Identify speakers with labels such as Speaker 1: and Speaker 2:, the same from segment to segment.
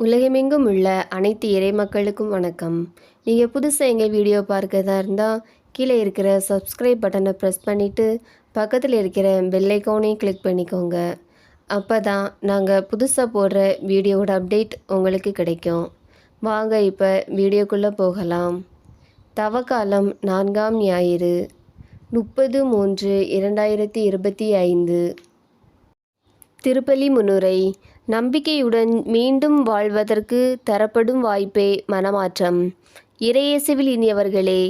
Speaker 1: உலகமெங்கும் உள்ள அனைத்து இறை மக்களுக்கும் வணக்கம். நீங்கள் புதுசாக எங்கள் வீடியோ பார்க்கறதா இருந்தால் கீழே இருக்கிற சப்ஸ்கிரைப் பட்டனை ப்ரெஸ் பண்ணிவிட்டு பக்கத்தில் இருக்கிற பெல் ஐக்கானையும் கிளிக் பண்ணிக்கோங்க. அப்போ தான் நாங்கள் புதுசாக போடுற வீடியோவோட அப்டேட் உங்களுக்கு கிடைக்கும். வாங்க இப்போ வீடியோக்குள்ளே போகலாம். தவக்காலம் 4ஆம் ஞாயிறு 30/3/2025. திருப்பலி முன்னுரை. நம்பிக்கையுடன் மீண்டும் வாழ்வதற்கு தரப்படும் வாய்ப்பே மனமாற்றம். இறையேசுவில் இனியவர்களே,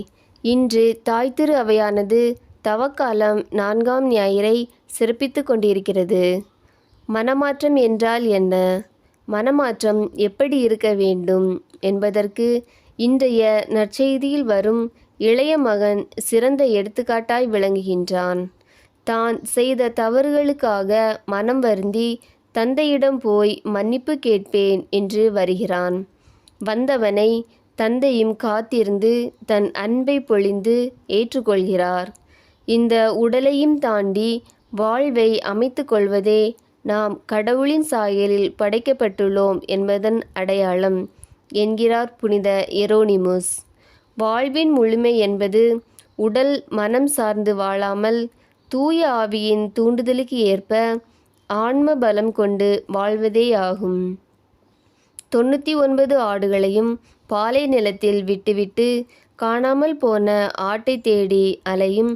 Speaker 1: இன்று தாய் திரு அவையானது தவக்காலம் 4ஆம் ஞாயிறை சிறப்பித்து கொண்டிருக்கிறது. மனமாற்றம் என்றால் என்ன? மனமாற்றம் எப்படி இருக்க வேண்டும் என்பதற்கு இன்றைய நற்செய்தியில் வரும் இளைய மகன் சிறந்த எடுத்துக்காட்டாய் விளங்குகின்றான். தான் செய்த தவறுகளுக்காக மனம் வருந்தி தந்தையிடம் போய் மன்னிப்பு கேட்பேன் என்று வருகிறான். வந்தவனை தந்தையும் காத்திருந்து தன் அன்பை பொழிந்து ஏற்றுக்கொள்கிறார். இந்த உடலையும் தாண்டி வாழ்வை அமைத்து கொள்வதே நாம் கடவுளின் சாயலில் படைக்கப்பட்டுள்ளோம் என்பதன் அடையாளம் என்கிறார் புனித எரோனிமுஸ். வாழ்வின் முழுமை என்பது உடல் மனம் சார்ந்து வாழாமல் தூய ஆவியின் தூண்டுதலுக்கு ஏற்ப ஆன்ம பலம் கொண்டு வாழ்வதேயாகும். 99 ஆடுகளையும் பாலை நிலத்தில் விட்டுவிட்டு காணாமல் போன ஆட்டை தேடி அலையும்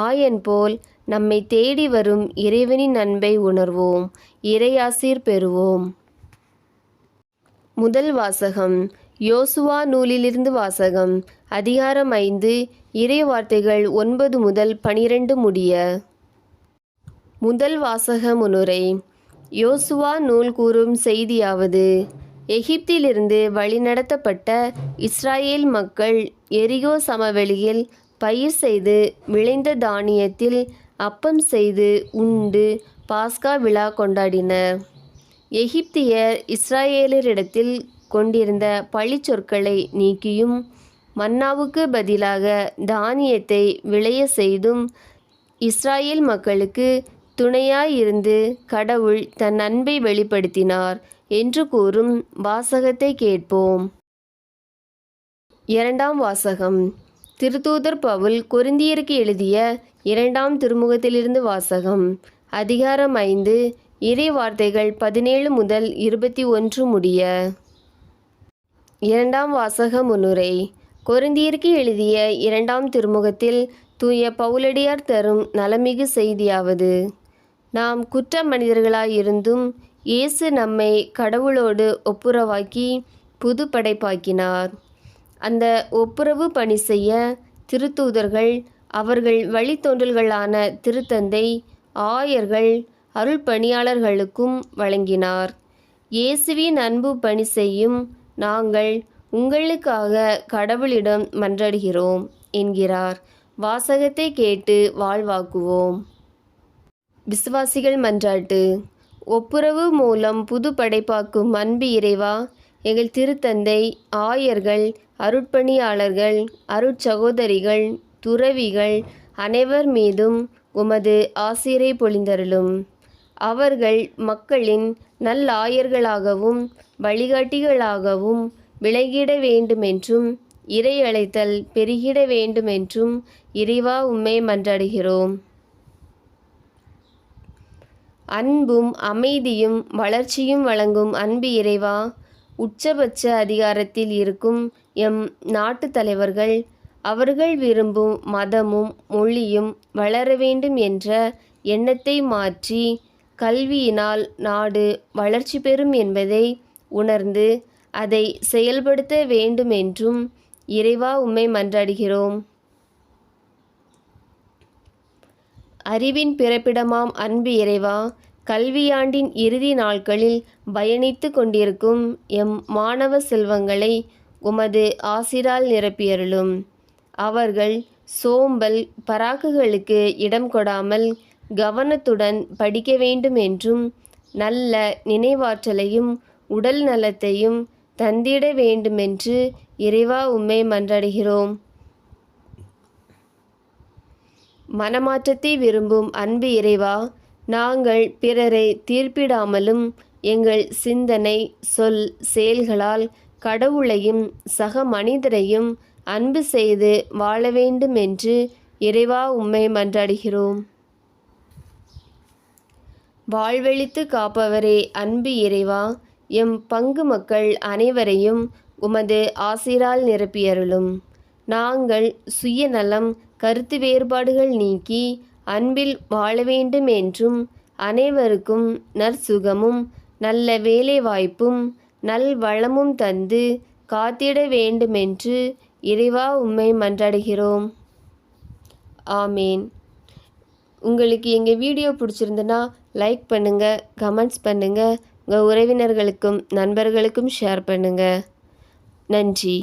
Speaker 1: ஆயன் போல் நம்மை தேடி வரும் இறைவனின் அன்பை உணர்வோம், இறையாசீர் பெறுவோம். முதல் வாசகம். யோசுவா நூலிலிருந்து வாசகம். அதிகாரம் 5, இறை வார்த்தைகள் 9 முதல் 12 முடிய. முதல் வாசக முன்னுரை. யோசுவா நூல் கூறும் செய்தியாவது: எகிப்திலிருந்து வழிநடத்தப்பட்ட இஸ்ராயேல் மக்கள் எரிகோ சமவெளியில் பயிர் செய்து விளைந்த தானியத்தில் அப்பம் செய்து உண்டு பாஸ்கா விழா கொண்டாடினர். எகிப்தியர் இஸ்ராயேலரிடத்தில் கொண்டிருந்த பழிச்சொற்களை நீக்கியும் மன்னாவுக்கு பதிலாக தானியத்தை விளைய செய்தும் இஸ்ராயேல் மக்களுக்கு துணையாயிருந்து கடவுள் தன் அன்பை வெளிப்படுத்தினார் என்று கூறும் வாசகத்தை கேட்போம். இரண்டாம் வாசகம். திருத்தூதர் பவுல் கொரிந்தியருக்கு எழுதிய 2ஆம் திருமுகத்திலிருந்து வாசகம். அதிகாரம் 5, இறை வார்த்தைகள் 17 முதல் 21 முடிய. இரண்டாம் வாசக முன்னுரை. கொரிந்தியருக்கு எழுதிய 2ஆம் திருமுகத்தில் தூய பவுலடியார் தரும் நலமிகு செய்தியாவது: நாம் குற்ற மனிதர்களாயிருந்தும் இயேசு நம்மை கடவுளோடு ஒப்புரவாக்கி புது படைப்பாக்கினார். அந்த ஒப்புரவு பணி செய்ய திருத்தூதர்கள், அவர்கள் வழித்தோன்றல்களான திருத்தந்தை, ஆயர்கள், அருள் பணியாளர்களுக்கும் வழங்கினார். இயேசுவின் அன்பு பணி செய்யும் நாங்கள் உங்களுக்காக கடவுளிடம் மன்றாடுகிறோம் என்கிறார். வாசகத்தை கேட்டு வாழ்வாக்குவோம். விசுவாசிகள் மன்றாட்டு. ஒப்புரவு மூலம் புது படைப்பாக்கும் அன்பு இறைவா, எங்கள் திருத்தந்தை, ஆயர்கள், அருட்பணியாளர்கள், அருட்சகோதரிகள், துறவிகள் அனைவர் மீதும் உமது ஆசீரை பொழிந்தருளும். அவர்கள் மக்களின் நல்லாயர்களாகவும் வழிகாட்டிகளாகவும் விளங்கிட வேண்டுமென்றும் இறை அழைத்தல் பெருகிட வேண்டுமென்றும் இறைவா உம்மை மன்றாடுகிறோம். அன்பும் அமைதியும் வளர்ச்சியும் வழங்கும் அன்பு இறைவா, உச்சபட்ச அதிகாரத்தில் இருக்கும் எம் நாட்டு தலைவர்கள் அவர்கள் விரும்பும் மதமும் மொழியும் வளர வேண்டும் என்ற எண்ணத்தை மாற்றி கல்வியினால் நாடு வளர்ச்சி பெறும் என்பதை உணர்ந்து அதை செயல்படுத்த வேண்டுமென்றும் இறைவா உம்மை மன்றாடுகிறோம். அறிவின் பிறப்பிடமாம் அன்பு இறைவா, கல்வியாண்டின் இறுதி நாட்களில் பயணித்து கொண்டிருக்கும் எம் மாணவ செல்வங்களை உமது ஆசிரால் நிரப்பியருளும். அவர்கள் சோம்பல் பராக்குகளுக்கு இடம் கொடாமல் கவனத்துடன் படிக்க வேண்டும் என்றும் நல்ல நினைவாற்றலையும் உடல் நலத்தையும் தந்திட வேண்டுமென்று இறைவா உம்மை மன்றாடுகிறோம். மனமாற்றத்தை விரும்பும் அன்பு இறைவா, நாங்கள் பிறரை தீர்ப்பிடாமலும் எங்கள் சிந்தனை, சொல், செயல்களால் கடவுளையும் சக மனிதரையும் அன்பு செய்து வாழ வேண்டும் என்று இறைவா உம்மை மன்றாடுகிறோம். வாழ்வழித்து காப்பவரே அன்பு இறைவா, எம் பங்கு மக்கள் அனைவரையும் உமது ஆசிரால் நிரப்பியருளும். நாங்கள் சுயநலம், கருத்து வேறுபாடுகள் நீக்கி அன்பில் வாழ வேண்டும் என்றும் அனைவருக்கும் நற்சுகமும் நல்ல வேலை வாய்ப்பும் நல்வளமும் தந்து காத்திட வேண்டுமென்று இறைவா உம்மை மன்றாடுகிறோம். ஆமேன். உங்களுக்கு எங்கள் வீடியோ பிடிச்சிருந்துன்னா லைக் பண்ணுங்கள், கமெண்ட்ஸ் பண்ணுங்கள், உங்கள் உறவினர்களுக்கும் நண்பர்களுக்கும் ஷேர் பண்ணுங்கள். நன்றி.